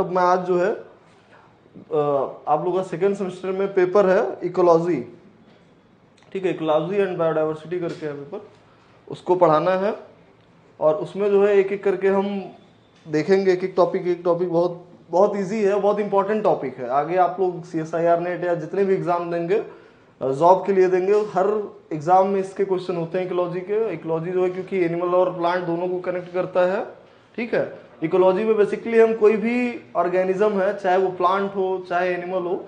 अब मैं आज जो है आप लोगों का सेकेंड सेमेस्टर में पेपर है इकोलॉजी, ठीक है, इकोलॉजी एंड बायोडाइवर्सिटी करके है पेपर, उसको पढ़ाना है। और उसमें जो है एक एक करके हम देखेंगे, एक एक टॉपिक बहुत बहुत ईजी है, बहुत इंपॉर्टेंट टॉपिक है। आगे आप लोग CSIR नेट या जितने भी एग्जाम देंगे जॉब के लिए देंगे, हर एग्जाम में इसके क्वेश्चन होते हैं इकोलॉजी के। इकोलॉजी जो है क्योंकि एनिमल और प्लांट दोनों को कनेक्ट करता है, ठीक है। इकोलॉजी में बेसिकली हम कोई भी ऑर्गेनिज्म है, चाहे वो प्लांट हो चाहे एनिमल हो,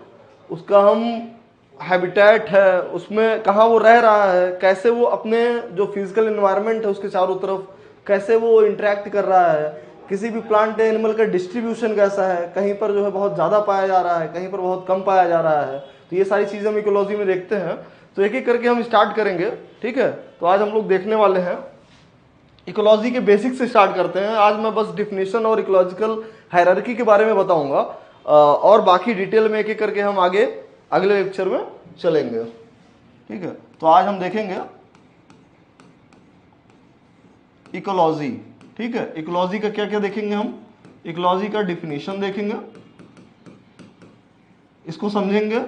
उसका हम हैबिटेट है, उसमें कहाँ वो रह रहा है, कैसे वो अपने जो फिजिकल एनवायरनमेंट है उसके चारों तरफ कैसे वो इंटरेक्ट कर रहा है, किसी भी प्लांट एनिमल का डिस्ट्रीब्यूशन कैसा है, कहीं पर जो है बहुत ज़्यादा पाया जा रहा है, कहीं पर बहुत कम पाया जा रहा है। तो ये सारी चीज़ें हम इकोलॉजी में देखते हैं। तो एक एक करके हम स्टार्ट करेंगे, ठीक है। तो आज हम लोग देखने वाले हैं इकोलॉजी के बेसिक से स्टार्ट करते हैं। आज मैं बस डिफिनेशन और इकोलॉजिकल हायरार्की के बारे में बताऊंगा और बाकी डिटेल में एक एक करके हम आगे अगले लेक्चर में चलेंगे, ठीक है। तो आज हम देखेंगे इकोलॉजी, ठीक है। इकोलॉजी का क्या क्या देखेंगे हम, इकोलॉजी का डिफिनेशन देखेंगे, इसको समझेंगे।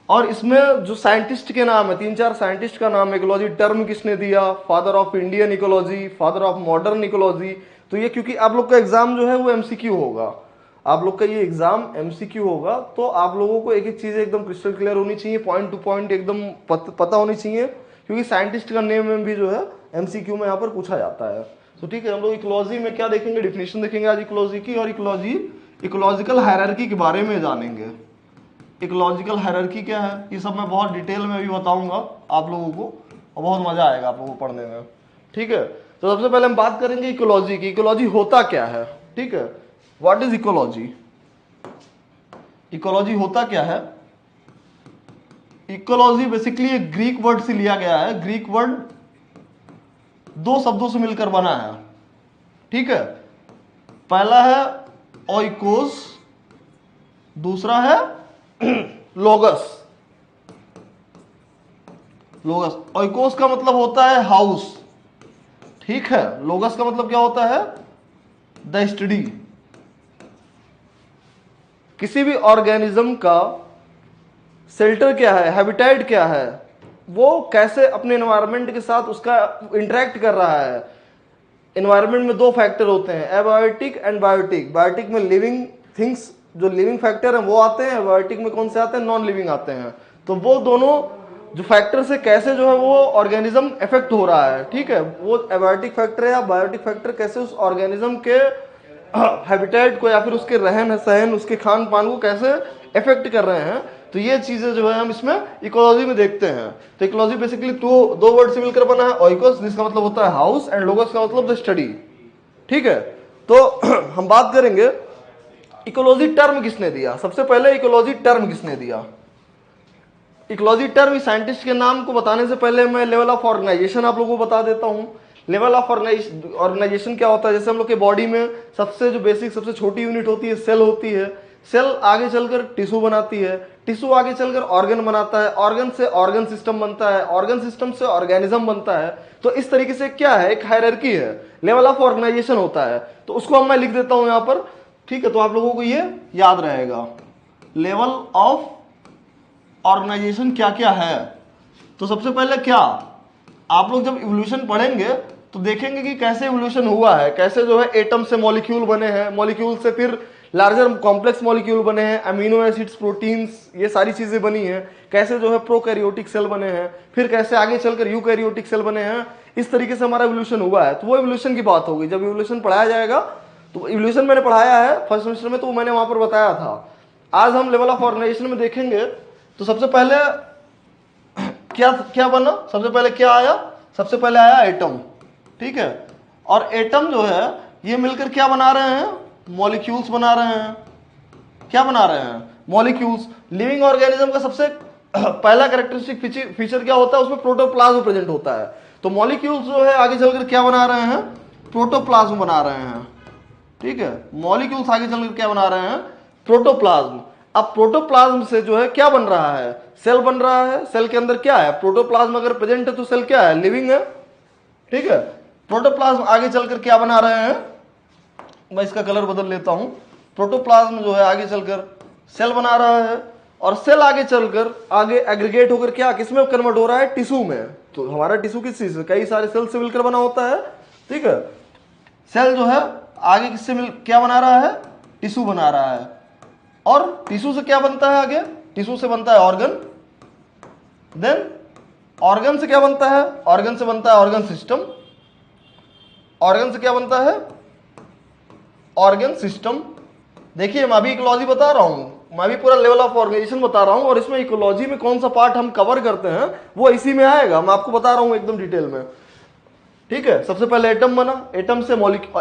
और इसमें जो साइंटिस्ट के नाम है, 3-4 साइंटिस्ट का नाम है, इकोलॉजी टर्म किसने दिया, father of Indian ecology, father of modern ecology. तो ये क्योंकि आप लोग का एग्जाम जो है वो MCQ होगा, आप लोग का ये एग्जाम MCQ होगा, तो आप लोगों को एक एक चीज एकदम क्रिस्टल क्लियर होनी चाहिए, पॉइंट टू पॉइंट एकदम पता होनी चाहिए, क्योंकि साइंटिस्ट का नेम में भी जो है MCQ में यहाँ पर पूछा जाता है। तो ठीक है, हम लोग इकोलॉजी में क्या देखेंगे, डिफिनेशन देखेंगे आज इकोलॉजी की, और इकोलॉजिकल हायरार्की के बारे में जानेंगे। इकोलॉजिकल हायरार्की क्या है, ये सब मैं बहुत डिटेल में भी बताऊंगा आप लोगों को, और बहुत मजा आएगा आप लोगों को पढ़ने में, ठीक है। तो सबसे पहले हम बात करेंगे इकोलॉजी की, इकोलॉजी होता क्या है, ठीक है। व्हाट इज इकोलॉजी, इकोलॉजी होता क्या है। इकोलॉजी बेसिकली एक ग्रीक वर्ड से लिया गया है, ग्रीक वर्ड 2 शब्दों से मिलकर बना है, ठीक है। पहला है ओइकोस, दूसरा है लोगस। लोगस, ओइकोस का मतलब होता है हाउस, ठीक है। लोगस का मतलब क्या होता है, द स्टडी। किसी भी ऑर्गेनिज्म का शेल्टर क्या है, हैबिटेट क्या है, वो कैसे अपने एनवायरनमेंट के साथ उसका इंटरेक्ट कर रहा है। एनवायरनमेंट में 2 फैक्टर होते हैं, एबायोटिक एंड बायोटिक। बायोटिक में लिविंग थिंग्स, जो लिविंग फैक्टर है वो आते हैं, बायोटिक में कौन से आते हैं, नॉन लिविंग आते हैं। तो वो दोनों जो फैक्टर से कैसे जो है वो ऑर्गेनिज्म इफेक्ट हो रहा है, ठीक है, वो एबायोटिक फैक्टर या बायोटिक फैक्टर कैसे उस ऑर्गेनिज्म के हैबिटेट को या फिर उसके रहन सहन, उसके खान पान को कैसे इफेक्ट कर रहे हैं। तो ये चीजें जो है हम इसमें इकोलॉजी में देखते हैं। तो इकोलॉजी बेसिकली दो वर्ड से मिलकर बना है, ओइकोस जिसका मतलब होता है हाउस, एंड लोगोस का मतलब द स्टडी, ठीक है। तो हम बात करेंगे इकोलॉजी टर्म किसने दिया। सबसे पहले इकोलॉजी टर्म किसने दिया, इकोलॉजी टर्म साइंटिस्ट के नाम को बताने से पहले मैं लेवल ऑफ ऑर्गेनाइजेशन आप लोगों को बता देता हूं। लेवल ऑफ ऑर्गेनाइजेशन क्या होता है, जैसे हम लोग के बॉडी में सबसे जो बेसिक सबसे छोटी यूनिट होती है सेल होती है, सेल आगे चलकर टिश्यू बनाती है, टिश्यू आगे चलकर ऑर्गन बनाता है, ऑर्गन से ऑर्गन सिस्टम बनता है, ऑर्गन सिस्टम से ऑर्गेनिज्म बनता है। तो इस तरीके से क्या है, एक हायरार्की है, लेवल ऑफ ऑर्गेनाइजेशन होता है। तो उसको अब मैं लिख देता हूं यहां पर, ठीक है। तो आप लोगों को ये याद रहेगा, लेवल ऑफ ऑर्गेनाइजेशन क्या क्या है। तो सबसे पहले क्या, आप लोग जब इवोल्यूशन पढ़ेंगे तो देखेंगे कि कैसे इवोल्यूशन हुआ है, कैसे जो है एटम से मॉलिक्यूल बने हैं, मॉलिक्यूल से फिर लार्जर कॉम्प्लेक्स मॉलिक्यूल बने हैं, अमीनो एसिड्स, प्रोटीन्स, ये सारी चीजें बनी हैं, कैसे जो है प्रोकैरियोटिक सेल बने हैं, फिर कैसे आगे चलकर यूकैरियोटिक सेल बने हैं। इस तरीके से हमारा इवोल्यूशन हुआ है। तो वो इवोल्यूशन की बात होगी, जब इवोल्यूशन पढ़ाया जाएगा। तो इवोल्यूशन मैंने पढ़ाया है फर्स्ट सेमेस्टर में, तो मैंने वहां पर बताया था। आज हम लेवल ऑफ ऑर्गेनाइजेशन में देखेंगे। तो सबसे पहले क्या बना, सबसे पहले क्या आया, सबसे पहले आया एटम, ठीक है। और एटम जो है ये मिलकर क्या बना रहे हैं, मॉलिक्यूल्स बना रहे हैं। क्या बना रहे हैं, मॉलिक्यूल्स। लिविंग ऑर्गेनिज्म का सबसे पहला कैरेक्टरिस्टिक फीचर क्या होता है, उसमें प्रोटोप्लाज्म प्रेजेंट होता है। तो मॉलिक्यूल्स जो है आगे चलकर क्या बना रहे हैं, प्रोटोप्लाज्म बना रहे हैं, ठीक है। मॉलिक्यूल्स आगे चलकर क्या बना रहे हैं, प्रोटोप्लाज्म। अब प्रोटोप्लाज्म से जो है क्या बन रहा है, सेल बन रहा है। सेल के अंदर क्या है, प्रोटोप्लाज्म अगर प्रेजेंट है तो सेल क्या है, लिविंग है, ठीक है। प्रोटोप्लाज्म आगे चलकर क्या बना रहे हैं, मैं इसका कलर बदल लेता हूं, प्रोटोप्लाज्म जो है आगे चलकर सेल बना रहा है, और सेल आगे चलकर आगे एग्रीगेट होकर क्या किसमें कन्वर्ट हो रहा है, टिश्यू में। तो हमारा टिश्यू किस चीज से, कई सारे सेल से मिलकर बना होता है, ठीक है। सेल जो है आगे किससे मिल क्या बना रहा है, टिश्यू बना रहा है, और टिश्यू से क्या बनता है, आगे टिश्यू से बनता है ऑर्गन, देन ऑर्गन से क्या बनता है, ऑर्गन से बनता है ऑर्गन सिस्टम, ऑर्गन से क्या बनता है, ऑर्गन सिस्टम। देखिए मैं अभी इकोलॉजी बता रहा हूं, मैं भी पूरा लेवल ऑफ ऑर्गेनाइजेशन बता रहा हूं, और इसमें इकोलॉजी में कौन सा पार्ट हम कवर करते हैं वो इसी में आएगा, मैं आपको बता रहा हूं एकदम डिटेल में, ठीक है। सबसे पहले एटम बना, एटम से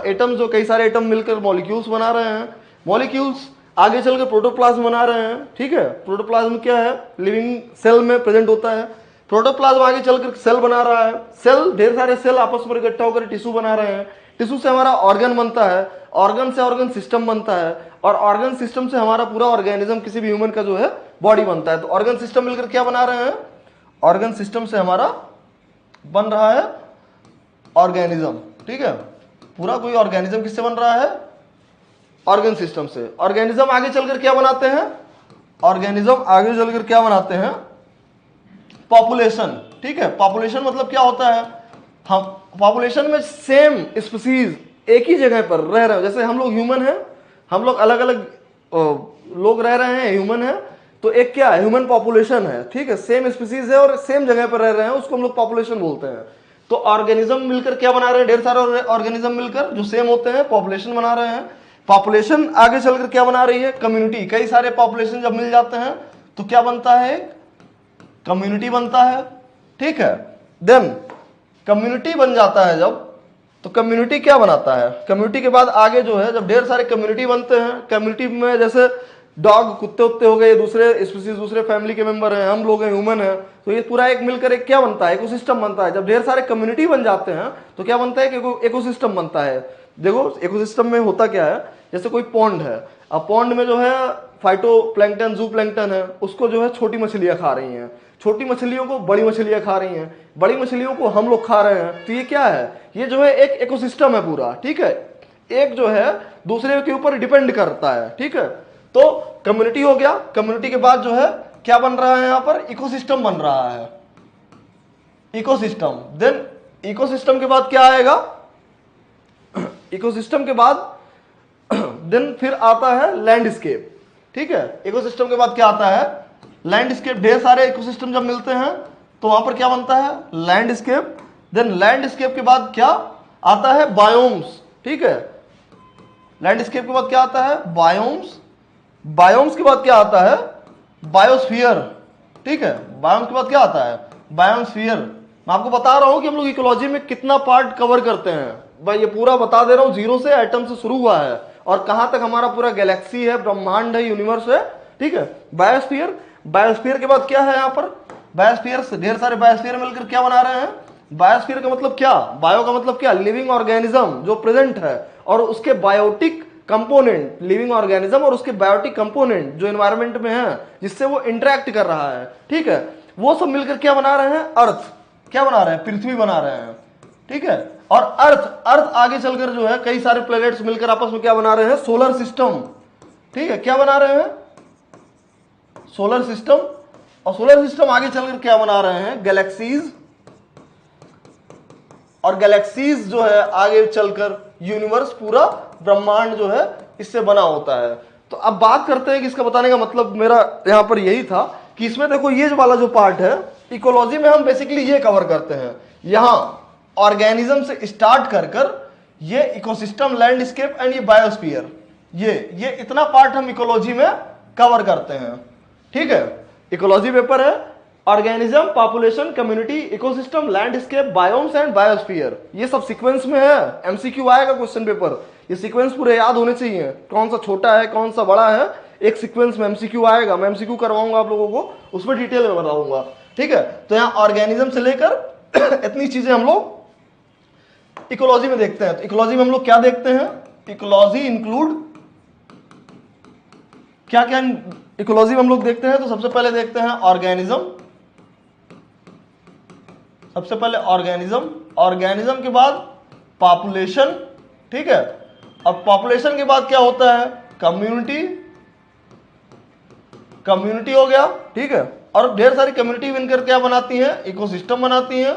एटम जो कई सारे एटम मिलकर मॉलिक्यूल्स बना रहे हैं, मॉलिक्यूल्स आगे चलकर प्रोटोप्लाज्म बना रहे हैं, ठीक है। प्रोटोप्लाज्म क्या है, लिविंग सेल में प्रेजेंट होता है। प्रोटोप्लाज्म आगे चलकर सेल बना रहा है, सेल ढेर सारे सेल आपस में इकट्ठा होकर टिश्यू बना रहे हैं, टिश्यू से हमारा ऑर्गन बनता है, ऑर्गन से ऑर्गन सिस्टम बनता है, और ऑर्गन सिस्टम से हमारा पूरा ऑर्गेनिज्म किसी भी ह्यूमन का जो है बॉडी बनता है। तो ऑर्गन सिस्टम मिलकर क्या बना रहे हैं, ऑर्गन सिस्टम से हमारा बन रहा है ऑर्गेनिज्म, ठीक है। पूरा कोई ऑर्गेनिज्म किससे बन रहा है, ऑर्गन सिस्टम से। ऑर्गेनिज्म आगे चलकर क्या बनाते हैं, ऑर्गेनिज्म आगे चलकर क्या बनाते हैं, पॉपुलेशन, ठीक है। पॉपुलेशन मतलब क्या होता है, हम पॉपुलेशन में सेम स्पीसीज एक ही जगह पर रह रहे हैं, जैसे हम लोग ह्यूमन हैं, हम लोग अलग अलग लोग रह रहे हैं, ह्यूमन है, तो एक क्या है, ह्यूमन पॉपुलेशन है, ठीक है। सेम स्पीसीज है और सेम जगह पर रह रहे हैं, उसको हम लोग पॉपुलेशन बोलते हैं। तो ऑर्गेनिज्म मिलकर क्या बना रहे हैं, ढेर सारे ऑर्गेनिज्म मिलकर जो सेम होते हैं पॉपुलेशन बना रहे हैं। पॉपुलेशन आगे चलकर क्या बना रही है, कम्युनिटी। कई सारे पॉपुलेशन जब मिल जाते हैं तो क्या बनता है, कम्युनिटी बनता है, ठीक है। देन कम्युनिटी बन जाता है जब, तो कम्युनिटी क्या बनाता है, कम्युनिटी के बाद आगे जो है जब ढेर सारे कम्युनिटी बनते हैं, कम्युनिटी में जैसे डॉग कुत्ते उत्ते हो गए, दूसरे स्पीसीज दूसरे फैमिली के मेंबर हैं, हम लोग हैं ह्यूमन है, तो ये पूरा एक मिलकर एक क्या बनता है, इकोसिस्टम बनता है। जब ढेर सारे कम्युनिटी बन जाते हैं तो क्या बनता है कि इकोसिस्टम बनता है। देखो इकोसिस्टम में होता क्या है, जैसे कोई पॉन्ड है, अब पॉन्ड में जो है फाइटो प्लैंकटन जू प्लैंकटन है, उसको जो है छोटी मछलियां खा रही हैं, छोटी मछलियों को बड़ी मछलियां खा रही हैं, बड़ी मछलियों को हम लोग खा रहे हैं। तो ये क्या है, ये जो है एक इकोसिस्टम है पूरा, ठीक है। एक जो है दूसरे के ऊपर डिपेंड करता है, ठीक है। तो कम्युनिटी हो गया, कम्युनिटी के बाद जो है क्या बन रहा है, यहां पर इकोसिस्टम बन रहा है, इकोसिस्टम। देन इकोसिस्टम के बाद क्या आएगा, इकोसिस्टम के बाद देन फिर आता है लैंडस्केप, ठीक है। इकोसिस्टम के बाद क्या आता है, लैंडस्केप। ढेर सारे इकोसिस्टम जब मिलते हैं तो वहां पर क्या बनता है, लैंडस्केप। देन लैंडस्केप के बाद क्या आता है, बायोम्स, ठीक है। लैंडस्केप के बाद क्या आता है, बायोम्स। बायोम्स के बाद क्या आता है, बायोस्फीयर, ठीक है। बायोम्स के बाद क्या आता है, बायोस्फीयर। मैं आपको बता रहा हूं कि हम लोग इकोलॉजी में कितना पार्ट कवर करते हैं, भाई ये पूरा बता दे रहा हूं, जीरो से एटम से शुरू हुआ है और कहां तक हमारा पूरा गैलेक्सी है, ब्रह्मांड है, यूनिवर्स है, ठीक है। बायोस्फीयर, बायोस्फीयर के बाद क्या है, यहां पर बायोस्फीयर से ढेर सारे बायोस्फीयर मिलकर क्या बना रहे हैं, बायोस्फीयर का मतलब क्या, बायो का मतलब क्या, लिविंग ऑर्गेनिज्म जो प्रेजेंट है और उसके बायोटिक कंपोनेंट, लिविंग ऑर्गेनिज्म और उसके बायोटिक कंपोनेंट जो एनवायरनमेंट में है जिससे वो इंटरेक्ट कर रहा है, ठीक है। वो सब मिलकर क्या बना रहे हैं, अर्थ, क्या बना रहे हैं, पृथ्वी बना रहे हैं, ठीक है। और अर्थ आगे चलकर जो है कई सारे प्लैनेट्स मिलकर आपस में क्या बना रहे हैं, सोलर सिस्टम, ठीक है। क्या बना रहे हैं, सोलर सिस्टम। और सोलर सिस्टम आगे चलकर क्या बना रहे हैं, गैलेक्सीज। और गैलेक्सीज जो है आगे चलकर यूनिवर्स, पूरा ब्रह्मांड जो है इससे बना होता है। तो अब बात करते हैं कि इसका बताने का मतलब मेरा यहां पर यही था कि इसमें देखो ये वाला जो पार्ट है इकोलॉजी में हम बेसिकली ये कवर करते हैं, यहां ऑर्गेनिज्म से स्टार्ट कर ये इकोसिस्टम, लैंडस्केप एंड ये बायोस्फीयर, ये इतना पार्ट हम इकोलॉजी में कवर करते हैं, ठीक है। इकोलॉजी पेपर है organism, population, community, ecosystem, landscape, biomes and biosphere. ये सब सीक्वेंस में है, एमसीक्यू आएगा क्वेश्चन पेपर, ये सीक्वेंस पूरे याद होने चाहिए, कौन सा छोटा है कौन सा बड़ा है, एक सीक्वेंस में एमसीक्यू आएगा। मैं एमसीक्यू करवाऊंगा आप लोगों को, उसमें डिटेल में बताऊंगा, ठीक है। तो यहाँ ऑर्गेनिज्म से लेकर इतनी चीजें हम लोग इकोलॉजी में देखते हैं। तो इकोलॉजी में हम लोग क्या देखते हैं, इकोलॉजी इंक्लूड क्या क्या इकोलॉजी में हम लोग देखते हैं। तो सबसे पहले देखते हैं ऑर्गेनिज्म, सबसे पहले ऑर्गेनिज्म, ऑर्गेनिज्म के बाद पॉपुलेशन, ठीक है। अब पॉपुलेशन के बाद क्या होता है, कम्युनिटी हो गया, ठीक है। और ढेर सारी कम्युनिटी मिलकर क्या बनाती हैं, इकोसिस्टम बनाती हैं।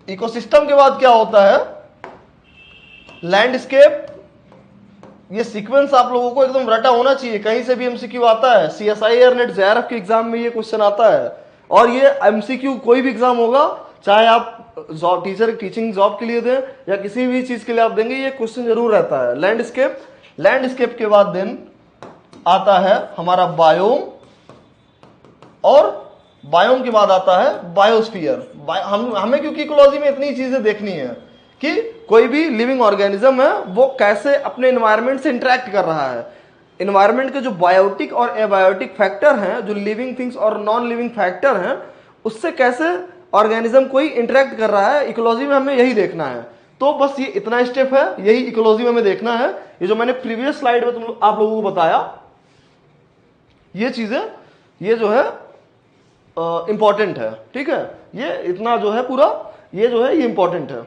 इकोसिस्टम के बाद क्या होता है, लैंडस्केप। ये सीक्वेंस आप लोगों को एकदम रटा होना चाहिए, कहीं से भी एमसीक्यू आता है, सीएसआई नेट जेआरएफ के एग्जाम में ये क्वेश्चन आता है। और ये एमसीक्यू कोई भी एग्जाम होगा, चाहे आप जॉब टीचिंग जॉब के लिए दें या किसी भी चीज के लिए आप देंगे, ये क्वेश्चन जरूर रहता है। लैंडस्केप के बाद देन आता है हमारा बायोम, और बायोम के बाद आता है बायोस्फीयर। हमें क्योंकि इकोलॉजी में इतनी चीजें देखनी है कि कोई भी लिविंग ऑर्गेनिज्म है वो कैसे अपने एनवायरनमेंट से इंटरेक्ट कर रहा है। एनवायरनमेंट के जो बायोटिक और एबायोटिक फैक्टर हैं, जो लिविंग थिंग्स और नॉन लिविंग फैक्टर हैं, उससे कैसे ऑर्गेनिज्म कोई इंटरेक्ट कर रहा है, इकोलॉजी में हमें यही देखना है। तो बस ये इतना स्टेप है, यही इकोलॉजी में हमें देखना है। ये जो मैंने प्रीवियस स्लाइड में आप लोगों को बताया, ये चीजें ये जो है इंपॉर्टेंट है, ठीक है। ये इतना जो है पूरा ये जो है ये इंपॉर्टेंट है।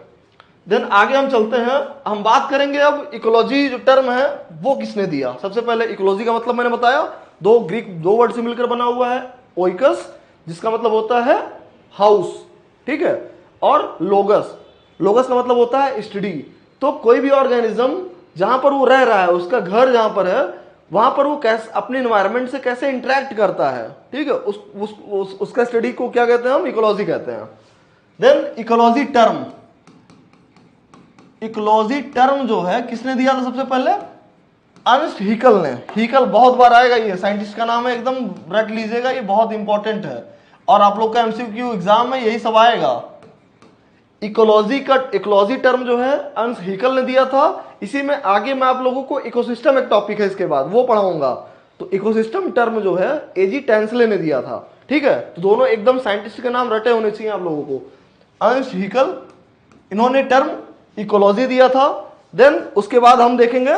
देन आगे हम चलते हैं, हम बात करेंगे अब इकोलॉजी जो टर्म है वो किसने दिया। सबसे पहले इकोलॉजी का मतलब मैंने बताया, दो वर्ड से मिलकर बना हुआ है। ओइकस जिसका मतलब होता है हाउस, ठीक है, और लोगस का मतलब होता है स्टडी। तो कोई भी ऑर्गेनिज्म जहां पर वो रह रहा है, उसका घर जहां पर है, वहां पर वो कैसे अपने एनवायरनमेंट से कैसे इंटरेक्ट करता है, ठीक है, उसका स्टडी को क्या कहते हैं, हम इकोलॉजी कहते हैं। देन इकोलॉजी टर्म जो है किसने दिया था सबसे पहले, अर्नस्ट हीकल ने। हीकल बहुत बार आएगा, ये साइंटिस्ट का नाम है, एकदम रट लीजिएगा, ये बहुत इंपॉर्टेंट है और आप लोग का एमसीक्यू एग्जाम में यही सब आएगा। इकोलॉजी टर्म जो है अर्नस्ट हीकल ने दिया था। इसी में आगे मैं आप लोगों को इकोसिस्टम एक टॉपिक है, इसके बाद वो पढ़ाऊंगा। तो इकोसिस्टम टर्म जो है एजी टेंसले ने दिया था, ठीक है। तो दोनों एकदम साइंटिस्ट के नाम रटे होने चाहिए आप लोगों को। अर्नस्ट हीकल, इन्होंने टर्म इकोलॉजी दिया था। देन उसके बाद हम देखेंगे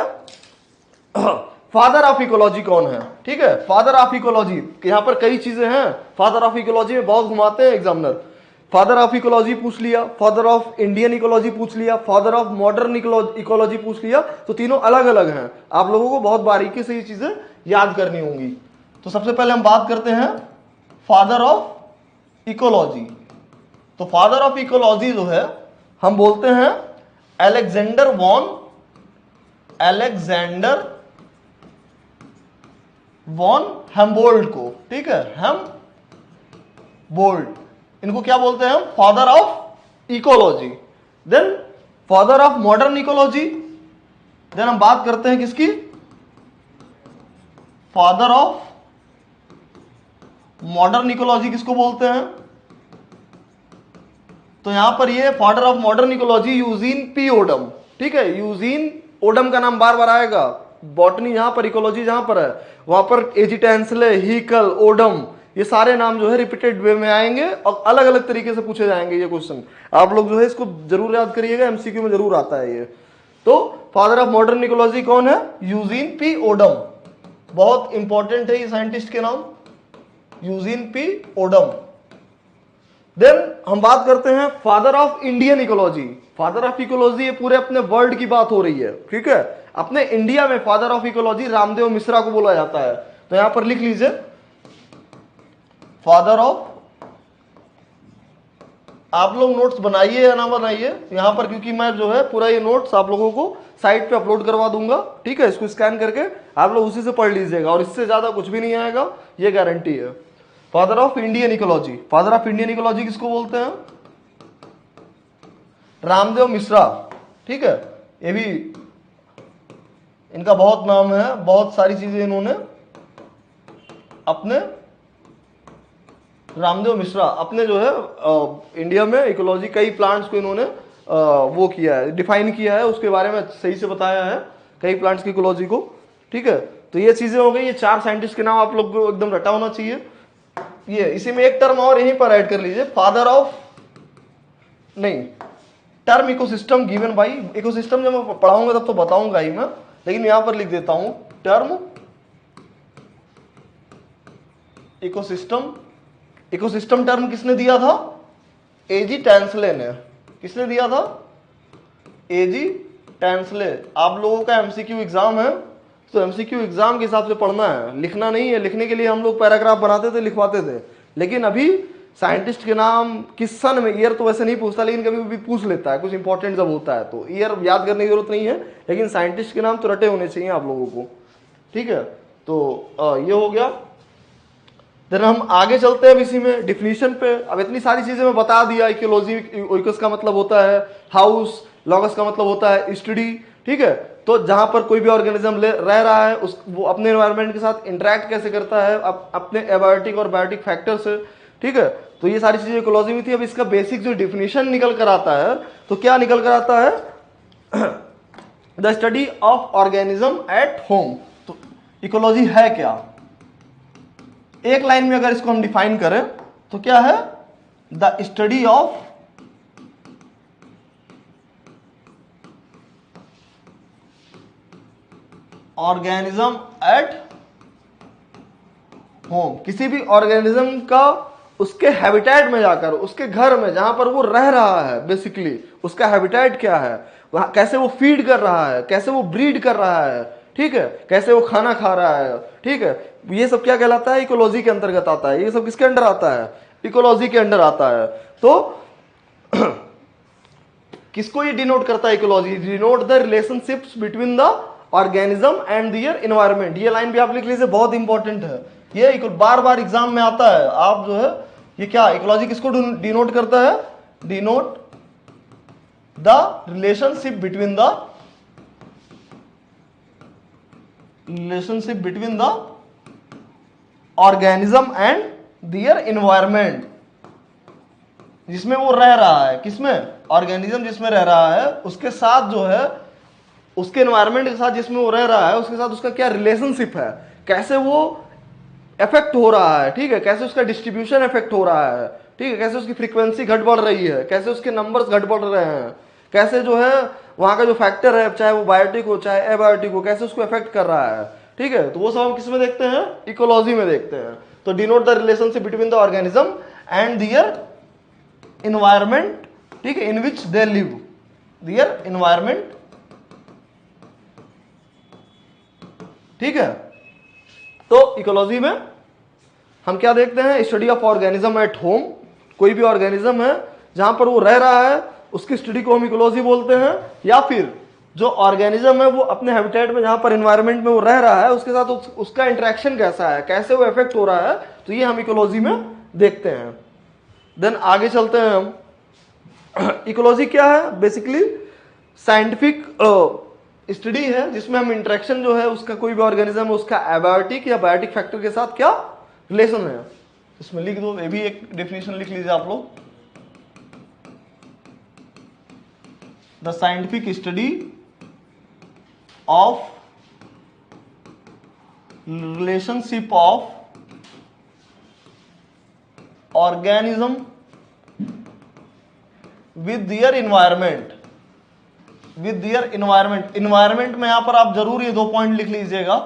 फादर ऑफ इकोलॉजी कौन है, ठीक है। फादर ऑफ इकोलॉजी, यहां पर कई चीजें हैं, फादर ऑफ इकोलॉजी में बहुत घुमाते हैं एग्जामिनर। फादर ऑफ इकोलॉजी पूछ लिया, फादर ऑफ इंडियन इकोलॉजी पूछ लिया, फादर ऑफ मॉडर्न इकोलॉजी पूछ लिया। तो तीनों अलग अलग हैं, आप लोगों को बहुत बारीकी से ये चीजें याद करनी होंगी। तो सबसे पहले हम बात करते हैं फादर ऑफ इकोलॉजी। तो फादर ऑफ इकोलॉजी जो है हम बोलते हैं अलेक्जेंडर वॉन हेम्बोल्ट को, ठीक है, हेम्बोल्ट, इनको क्या बोलते हैं हम, father of ecology. Then father of modern ecology, then हम बात करते हैं किसकी, फादर ऑफ मॉडर्न इकोलॉजी किसको बोलते हैं। तो यहां पर ये father of modern ecology Eugene P Odum, ठीक है। यूजीन ओडम का नाम बार बार आएगा। बॉटनी जहां पर, इकोलॉजी जहां पर है, वहां पर एजी टेंसले, हीकल, ओडम, ये सारे नाम जो है रिपीटेड वे में आएंगे और अलग अलग तरीके से पूछे जाएंगे ये क्वेश्चन। आप लोग जो है इसको जरूर याद करिएगा, एमसीक्यू में जरूर आता है ये। तो फादर ऑफ मॉडर्न इकोलॉजी कौन है, यूजीन पी ओडम, बहुत इंपॉर्टेंट है ये साइंटिस्ट के नाम, यूजीन पी ओडम। देन हम बात करते हैं father of Indian ecology. Father of ecology, ये पूरे अपने वर्ल्ड की बात हो रही है, ठीक है। अपने इंडिया में father of ecology Ramdev Mishra को बोला जाता है। तो यहां पर लिख लीजिए फादर ऑफ, आप लोग नोट्स बनाइए या ना बनाइए यहां पर, क्योंकि मैं जो है पूरा ये नोट्स आप लोगों को साइट पे अपलोड करवा दूंगा, ठीक है। इसको स्कैन करके आप लोग उसी से पढ़ लीजिएगा और इससे ज्यादा कुछ भी नहीं आएगा, ये गारंटी है। Father of Indian ecology, father of Indian ecology किसको बोलते हैं, रामदेव मिश्रा, ठीक है। ये भी इनका बहुत नाम है, बहुत सारी चीजें इन्होंने अपने, रामदेव मिश्रा अपने जो है इंडिया में इकोलॉजी, कई प्लांट्स को इन्होंने वो किया है, डिफाइन किया है, उसके बारे में सही से बताया है कई प्लांट्स की इकोलॉजी को, ठीक है। तो ये चीजें हो गई, ये चार साइंटिस्ट के नाम आप लोग को एकदम रटा होना चाहिए। ये इसी में एक टर्म और यहीं पर ऐड कर लीजिए, फादर ऑफ, नहीं, term ecosystem given by, ecosystem जब मैं पढ़ाऊंगा तब तो बताऊंगा ही मैं, लेकिन यहां पर लिख देता हूं टर्म इकोसिस्टम। इकोसिस्टम टर्म किसने दिया था, एजी टेंसले ने। किसने दिया था, एजी टेंसले, आप लोगों का एमसीक्यू एग्जाम है तो एमसीक्यू एग्जाम के हिसाब से पढ़ना है, लिखना नहीं है। लिखने के लिए हम लोग पैराग्राफ बनाते थे, लिखवाते थे, लेकिन अभी साइंटिस्ट के नाम किस सन में, ईयर तो वैसे नहीं पूछता, लेकिन कभी कभी पूछ लेता है कुछ इंपॉर्टेंट जब होता है, तो ईयर याद करने की जरूरत नहीं है, लेकिन साइंटिस्ट के नाम तो रटे होने चाहिए आप लोगों को, ठीक है। तो ये हो गया। देन हम आगे चलते हैं अब इसी में डिफिनीशन पे। अब इतनी सारी चीजें मैं बता दिया, इकोलॉजी, ओइकस का मतलब होता है हाउस, लॉगस का मतलब होता है स्टडी, ठीक है। तो जहां पर कोई भी ऑर्गेनिज्म रह रहा है उस वो अपने एनवायरनमेंट के साथ इंटरेक्ट कैसे करता है, अपने एबायोटिक और बायोटिक फैक्टर से, ठीक है। तो ये सारी चीजें इकोलॉजी में थी। अब इसका बेसिक जो डिफिनीशन निकल कर आता है, तो क्या निकल कर आता है? The study of organism at home. तो इकोलॉजी है क्या? एक लाइन में अगर इसको हम डिफाइन करें तो क्या है? The study of organism at home. किसी भी ऑर्गेनिज्म का उसके हैबिटेट में जाकर, उसके घर में जहां पर वो रह रहा है, बेसिकली उसका हैबिटेट क्या है, वहां कैसे वो फीड कर रहा है, कैसे वो ब्रीड कर रहा है, ठीक है, कैसे वो खाना खा रहा है, ठीक है, ये सब क्या कहलाता है? इकोलॉजी के अंतर्गत आता है। ये सब किसके अंडर आता है? इकोलॉजी के अंडर आता है। तो किसको ये डिनोट करता है? Ecology denote the relationships between the organism and their environment. ये लाइन भी आप लिख लीजिए, बहुत इंपॉर्टेंट है ये, बार बार एग्जाम में आता है। आप जो है ये क्या, इकोलॉजी किसको डिनोट करता है? Denote the relationship between the organism and their environment, जिसमें वो रह रहा है। किसमें? ऑर्गेनिज्म जिसमें रह रहा है उसके साथ जो है, उसके एनवायरनमेंट के साथ जिसमें वो रह रहा है उसके साथ उसका क्या रिलेशनशिप है, कैसे वो इफेक्ट हो रहा है, ठीक है, कैसे उसका डिस्ट्रीब्यूशन इफेक्ट हो रहा है, ठीक है, कैसे उसकी फ्रीक्वेंसी घट बढ़ रही है, कैसे उसके नंबर्स घट बढ़ रहे हैं, कैसे जो है वहां का जो फैक्टर है, चाहे वो बायोटिक हो चाहे एबायोटिक हो, कैसे उसको इफेक्ट कर रहा है, ठीक है। तो वो सब हम किस में देखते हैं? इकोलॉजी में देखते हैं। तो denote the relationship between the organism and their environment, ठीक है, इन विच दे लिव, दियर एनवायरनमेंट, ठीक है। तो इकोलॉजी में हम क्या देखते हैं? Study of organism at home. कोई भी ऑर्गेनिज्म है जहां पर वो रह रहा है उसकी स्टडी को हम इकोलॉजी बोलते हैं। या फिर जो ऑर्गेनिज्म है वो अपने हैबिटेट में, जहां पर एनवायरनमेंट में वो रह रहा है उसके साथ उसका इंटरेक्शन कैसा है, कैसे वो इफेक्ट हो रहा है, तो ये हम इकोलॉजी में देखते हैं। देन आगे चलते हैं हम। इकोलॉजी क्या है? बेसिकली साइंटिफिक स्टडी है जिसमें हम इंटरेक्शन जो है उसका, कोई भी ऑर्गेनिज्म है उसका एबायोटिक या बायोटिक फैक्टर के साथ क्या रिलेशन है, इसमें लिख दो। ये भी एक डेफिनेशन लिख लीजिए आप लोग। The scientific study of relationship of organism with their environment, with their environment. Environment में यहां पर आप जरूर ये 2 पॉइंट लिख लीजिएगा,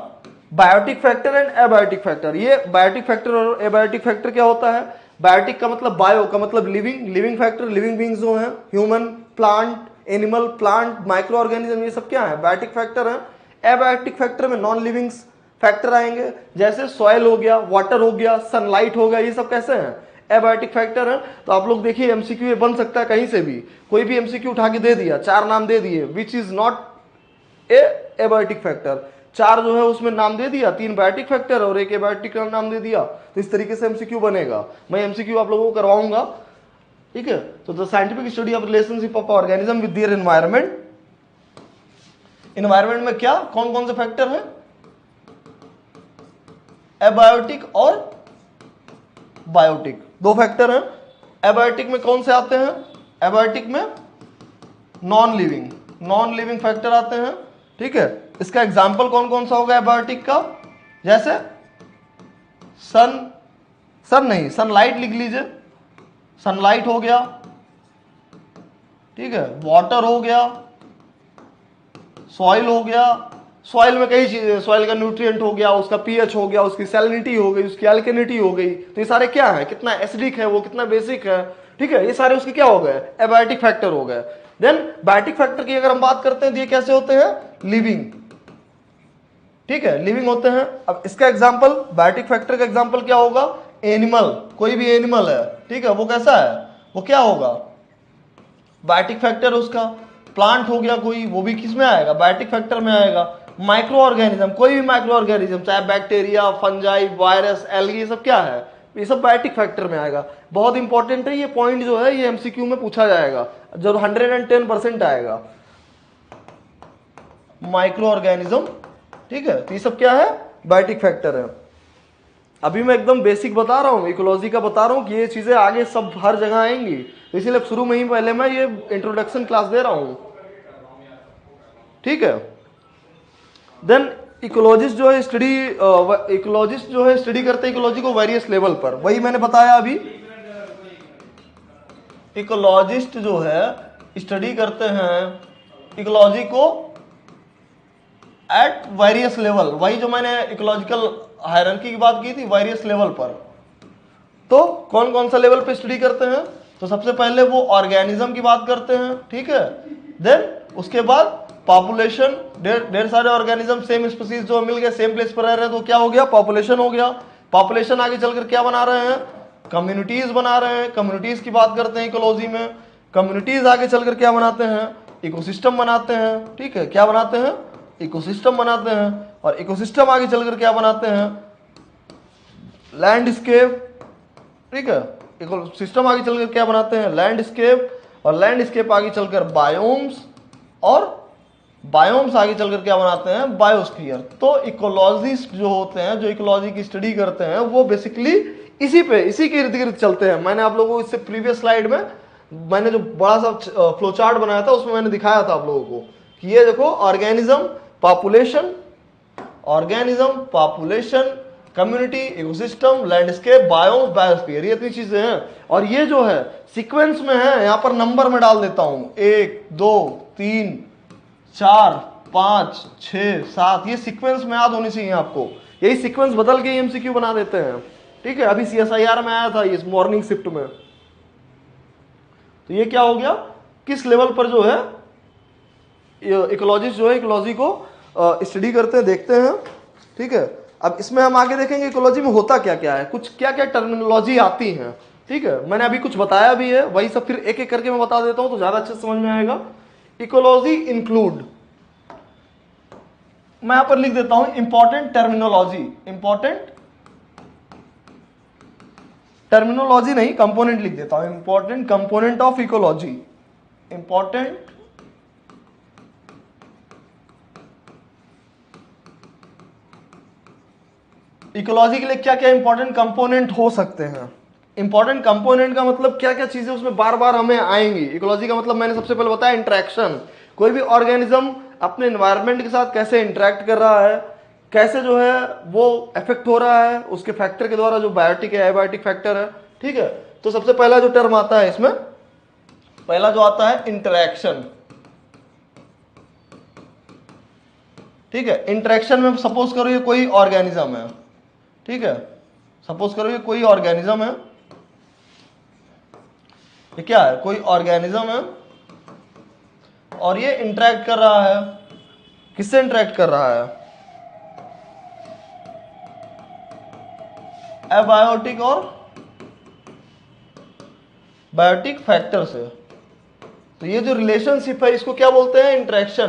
biotic factor and abiotic factor. ये बायोटिक फैक्टर और एबायोटिक फैक्टर क्या होता है? बायोटिक का मतलब बायो का मतलब living, living factor living beings जो हैं, human, plant, animal, plant, micro organism, ये सब क्या है? बायोटिक फैक्टर है। एबायोटिक फैक्टर में नॉन लिविंग फैक्टर आएंगे, जैसे सॉइल हो गया, वाटर हो गया, सनलाइट हो गया, ये सब कैसे हैं? एबायोटिक फैक्टर है। तो आप लोग देखिए एमसीक्यू ये बन सकता है कहीं से भी, कोई भी एमसीक्यू उठा के दे दिया, 4 नाम दे दिए which is not a abiotic factor, 4 जो है उसमें नाम दे दिया, 3 बायोटिक फैक्टर और 1 एबायोटिक का नाम दे दिया, तो इस तरीके से एमसीक्यू बनेगा। मैं एमसीक्यू आप लोगों को करवाऊंगा, ठीक है। तो the scientific study of relationship of organism with their environment. Environment में क्या कौन कौन से फैक्टर है? एबायोटिक और बायोटिक, 2 फैक्टर हैं। एबायोटिक में कौन से आते हैं? एबायोटिक में नॉन लिविंग फैक्टर आते हैं, ठीक है। इसका एग्जाम्पल कौन कौन सा होगा एबायोटिक का? जैसे सनलाइट लिख लीजिए, सनलाइट हो गया, ठीक है, वाटर हो गया, सॉइल हो गया। सॉइल में कई चीजें, सॉइल का न्यूट्रिएंट हो गया, उसका पीएच हो गया, उसकी सैलिनिटी हो गई, उसकी अल्केनिटी हो गई, तो ये सारे क्या है? कितना एसिडिक है वो, कितना बेसिक है, ठीक है, ये सारे उसके क्या हो गए? एबायोटिक फैक्टर हो गए। देन बायोटिक फैक्टर की अगर हम बात करते हैं तो ये कैसे होते हैं, लिविंग, ठीक है, लिविंग होते हैं। अब इसका एग्जांपल, बायोटिक फैक्टर का एग्जांपल क्या होगा, एनिमल, कोई भी एनिमल है, ठीक है, वो कैसा है, वो क्या होगा, बायोटिक फैक्टर उसका। प्लांट हो गया कोई, वो भी किस में आएगा, बायोटिक फैक्टर में आएगा। माइक्रो ऑर्गेनिज्म, कोई भी माइक्रो ऑर्गेनिज्म, चाहे बैक्टीरिया, फंजाई, वायरस, एल्गी, ये सब क्या है, ये सब बायोटिक फैक्टर में आएगा। बहुत इंपॉर्टेंट है ये पॉइंट जो है, ये एमसीक्यू में पूछा जाएगा, जब 110% आएगा, माइक्रो ऑर्गेनिज्म, ठीक है, तो ये सब क्या है, बायोटिक फैक्टर है। अभी मैं एकदम बेसिक बता रहा हूँ, इकोलॉजी का बता रहा हूँ कि ये चीजें आगे सब हर जगह आएंगी, तो इसीलिए शुरू में ही पहले मैं ये इंट्रोडक्शन क्लास दे रहा हूँ, ठीक है। देन इकोलॉजिस्ट जो है स्टडी करते हैं इकोलॉजी को वेरियस लेवल पर, वही मैंने बताया अभी, इकोलॉजिस्ट जो है स्टडी करते हैं इकोलॉजी को एट वेरियस लेवल, वही जो मैंने इकोलॉजिकल हायरार्की की बात की थी, वेरियस लेवल पर। तो कौन कौन सा लेवल पे स्टडी करते हैं, तो सबसे पहले वो ऑर्गेनिज्म की बात करते हैं, ठीक है। देन उसके बाद पॉपुलेशन, ढेर सारे ऑर्गेनिज्म सेम स्पीसीज जो मिल गए, सेम प्लेस पर रह रहे हैं, तो क्या हो गया, पॉपुलेशन हो गया। पॉपुलेशन आगे चलकर क्या बना रहे हैं, कम्युनिटीज बना रहे हैं, कम्युनिटीज की बात करते हैं इकोलॉजी में। कम्युनिटीज आगे चलकर क्या बनाते हैं, इकोसिस्टम बनाते हैं, ठीक है, क्या बनाते हैं, इकोसिस्टम बनाते हैं। और इकोसिस्टम आगे चलकर क्या बनाते हैं, लैंडस्केप, ठीक है, इकोसिस्टम आगे चलकर क्या बनाते हैं, लैंडस्केप, और लैंडस्केप आगे चलकर बायोम्स, और बायोम्स आगे चलकर क्या बनाते हैं, बायोस्फीयर। तो इकोलॉजिस्ट जो होते हैं, जो इकोलॉजी की स्टडी करते हैं, वो बेसिकली इसी के इर्द गिर्द चलते हैं। मैंने आप लोगों को इससे प्रीवियस स्लाइड में मैंने जो बड़ा सा फ्लो चार्ट बनाया था, उसमें मैंने दिखाया था आप लोगों को कि ये देखो, organism, population, community, ecosystem, landscape, biome, biosphere, ये इतनी चीजें हैं। और ये जो है सीक्वेंस में है, यहां पर नंबर में डाल देता हूं, 1 2 3 4 5 6 7, ये सीक्वेंस में याद होनी चाहिए आपको। यही सीक्वेंस बदल के एमसीक्यू बना देते हैं, ठीक है। अभी सीएसआईआर में आया था इस मॉर्निंग शिफ्ट में। तो ये क्या हो गया, किस लेवल पर जो है इकोलॉजिस्ट जो है इकोलॉजी को स्टडी करते हैं, देखते हैं, ठीक है। अब इसमें हम आगे देखेंगे इकोलॉजी में होता क्या क्या है, कुछ क्या क्या टर्मिनोलॉजी आती है, ठीक है। मैंने अभी कुछ बताया भी है, वही सब फिर एक एक करके मैं बता देता हूं तो ज्यादा अच्छे से समझ में आएगा। इकोलॉजी इंक्लूड, मैं यहां पर लिख देता हूं इंपॉर्टेंट टर्मिनोलॉजी, इंपॉर्टेंट टर्मिनोलॉजी नहीं, कंपोनेंट लिख देता हूं, important component of ecology, important ecology के लिए क्या क्या इंपॉर्टेंट कंपोनेंट हो सकते हैं। इंपॉर्टेंट कंपोनेंट का मतलब क्या क्या चीजें उसमें बार बार हमें आएंगी। इकोलॉजी का मतलब मैंने सबसे पहले बताया इंटरेक्शन, कोई भी ऑर्गेनिज्म अपने एनवायरनमेंट के साथ कैसे इंटरेक्ट कर रहा है, कैसे जो है वो इफेक्ट हो रहा है उसके फैक्टर के द्वारा, जो बायोटिक है, एबायोटिक फैक्टर है, ठीक है। तो सबसे पहला जो टर्म आता है इसमें, पहला जो आता है इंटरेक्शन, ठीक है। इंटरेक्शन में सपोज करो ये कोई ऑर्गेनिज्म है, ठीक है, सपोज करो ये कोई ऑर्गेनिज्म है, ये क्या है, कोई ऑर्गेनिज्म है, और ये इंटरेक्ट कर रहा है, किससे इंटरेक्ट कर रहा है, एबायोटिक और बायोटिक फैक्टर से। तो ये जो रिलेशनशिप है इसको क्या बोलते हैं, इंटरेक्शन।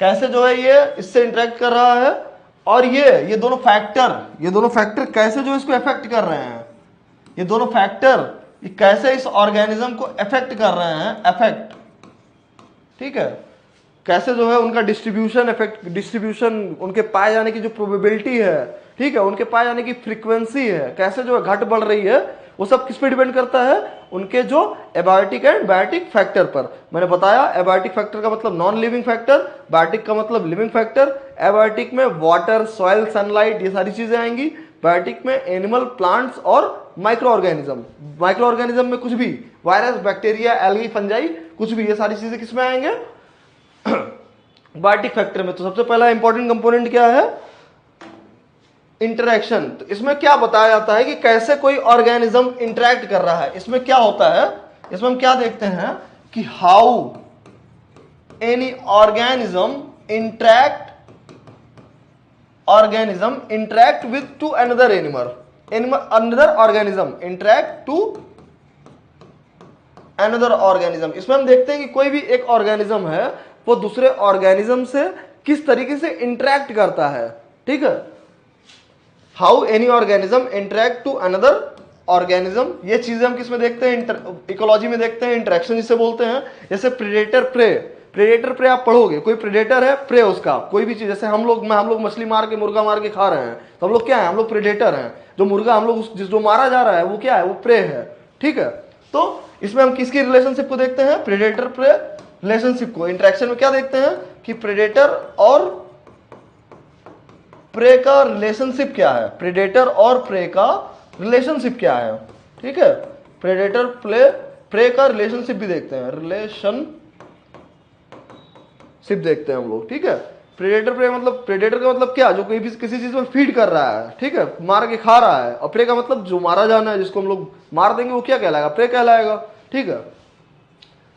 कैसे जो है ये इससे इंटरेक्ट कर रहा है, और ये दोनों फैक्टर कैसे जो इसको इफेक्ट कर रहे हैं, ये दोनों फैक्टर कैसे इस ऑर्गेनिज्म को इफेक्ट कर रहे हैं, इफेक्ट, ठीक है। कैसे जो है उनका डिस्ट्रीब्यूशन, उनके पाए जाने की जो प्रोबेबिलिटी है, ठीक है, उनके पाए जाने की फ्रीक्वेंसी है, कैसे जो है घट बढ़ रही है, वो सब किस पे डिपेंड करता है, उनके जो एबायोटिक एंड बायोटिक फैक्टर पर। मैंने बताया एबायोटिक फैक्टर का मतलब नॉन लिविंग फैक्टर, बायोटिक का मतलब लिविंग फैक्टर। एबायोटिक में वाटर, सॉइल, सनलाइट, ये सारी चीजें आएंगी। बायोटिक में एनिमल, प्लांट्स और माइक्रो ऑर्गेनिज्म। माइक्रो ऑर्गेनिज्म में कुछ भी, वायरस, बैक्टीरिया, एल्गी, फंजाई, कुछ भी, ये सारी चीजें किसमें आएंगे, बायोटिक फैक्टर में। तो सबसे पहला इंपॉर्टेंट कंपोनेंट क्या है, इंटरेक्शन। तो इसमें क्या बताया जाता है कि कैसे कोई ऑर्गेनिज्म इंटरेक्ट कर रहा है। इसमें क्या होता है, इसमें हम क्या देखते हैं कि how any organism interact with to another another organism interact to another organism। इसमें हम देखते हैं कि कोई भी एक ऑर्गेनिज्म है वो दूसरे ऑर्गेनिज्म से किस तरीके से इंटरेक्ट करता है, ठीक है। How any organism interact to another organism, ये चीजें हम किसमें देखते हैं, इकोलॉजी में देखते हैं, इंटरेक्शन जिसे बोलते हैं। जैसे प्रेडेटर प्रे आप पढ़ोगे, कोई प्रेडेटर है, प्रे उसका कोई भी चीज, जैसे हम लोग मछली मार के मुर्गा मार के खा रहे हैं, तो हम लोग क्या है, हम लोग प्रेडेटर हैं। जो मुर्गा हम लोग जो मारा जा रहा है वो क्या है, वो प्रे है, ठीक है। तो इसमें हम किसकी रिलेशनशिप को देखते हैं, प्रेडेटर प्रे रिलेशनशिप को। इंटरेक्शन में क्या देखते हैं कि प्रेडेटर और प्रे का रिलेशनशिप क्या है, प्रेडेटर और प्रे का रिलेशनशिप क्या है, ठीक है। प्रेडेटर प्रे का रिलेशनशिप भी देखते हैं, रिलेशनशिप देखते हैं हम लोग, ठीक है। प्रेडेटर प्रे मतलब, प्रेडेटर का मतलब क्या, जो कोई भी किसी चीज पर फीड कर रहा है, ठीक है, मार के खा रहा है। और प्रे का मतलब जो मारा जाना है, जिसको हम लोग मार देंगे वो क्या कहलाएगा, प्रे कहलाएगा, ठीक है।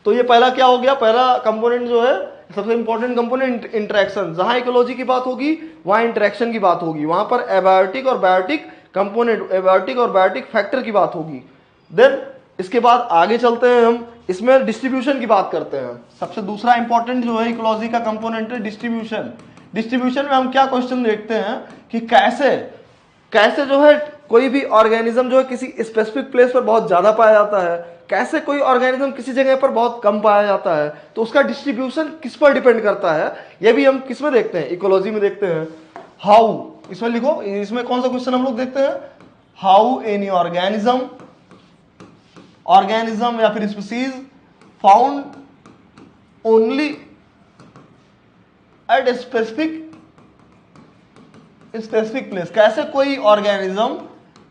तो ये पहला क्या हो गया, पहला कंपोनेंट जो है सबसे इंपॉर्टेंट कंपोनेंट इंटरेक्शन। जहां इकोलॉजी की बात होगी वहां इंटरेक्शन की बात होगी, वहां पर एबायोटिक और बायोटिक कंपोनेंट, एबायोटिक और बायोटिक फैक्टर की बात होगी। देन इसके बाद आगे चलते हैं हम, इसमें डिस्ट्रीब्यूशन की बात करते हैं। सबसे दूसरा इंपॉर्टेंट जो है इकोलॉजी का कंपोनेंट है डिस्ट्रीब्यूशन। डिस्ट्रीब्यूशन में हम क्या क्वेश्चन देखते हैं कि कैसे जो है कोई भी ऑर्गेनिज्म जो है किसी स्पेसिफिक प्लेस पर बहुत ज्यादा पाया जाता है, कैसे कोई ऑर्गेनिज्म किसी जगह पर बहुत कम पाया जाता है, तो उसका डिस्ट्रीब्यूशन किस पर डिपेंड करता है, ये भी हम किस में देखते हैं, इकोलॉजी में देखते हैं। हाउ, इसमें लिखो, इसमें कौन सा क्वेश्चन हम लोग देखते हैं, हाउ एनी ऑर्गेनिज्म या फिर species found only at specific place, कैसे कोई ऑर्गेनिज्म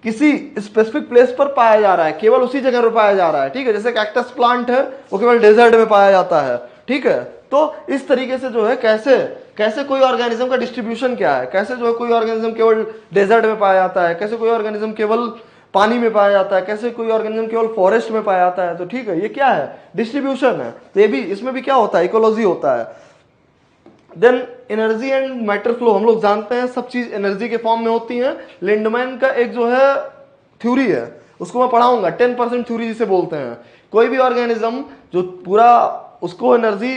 किसी स्पेसिफिक प्लेस पर पाया जा रहा है, केवल उसी जगह पर पाया जा रहा है, ठीक है। जैसे कैक्टस प्लांट है वो केवल डेजर्ट में पाया जाता है, ठीक है। तो इस तरीके से जो है कैसे कोई ऑर्गेनिज्म का डिस्ट्रीब्यूशन क्या है, कैसे जो है कोई ऑर्गेनिज्म केवल डेजर्ट में पाया जाता है, कैसे कोई ऑर्गेनिज्म केवल पानी में पाया जाता है, कैसे कोई ऑर्गेनिज्म केवल फॉरेस्ट में पाया जाता है, तो ठीक है, ये क्या है, डिस्ट्रीब्यूशन है। तो ये भी, इसमें भी क्या होता है, इकोलॉजी होता है। Then energy and matter flow, हम लोग जानते हैं सब चीज एनर्जी के फॉर्म में होती है। लिंडमैन का एक जो है थ्योरी है, उसको मैं पढ़ाऊंगा, 10% थ्योरी जिसे बोलते हैं। कोई भी ऑर्गेनिज्म जो पूरा उसको एनर्जी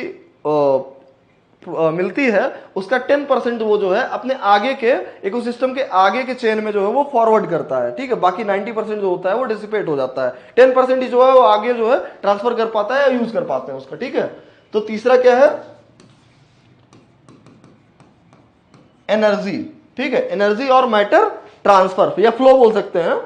मिलती है, उसका 10% वो जो है अपने आगे के इकोसिस्टम के आगे के चेन में जो है वो फॉरवर्ड करता है, ठीक है। बाकी 90% जो होता है वो डिसिपेट हो जाता है, 10% ही जो है वो आगे जो है ट्रांसफर कर पाता है या यूज कर पाते हैं उसका, ठीक है। तो तीसरा क्या है, एनर्जी, ठीक है, एनर्जी और मैटर ट्रांसफर या फ्लो बोल सकते हैं,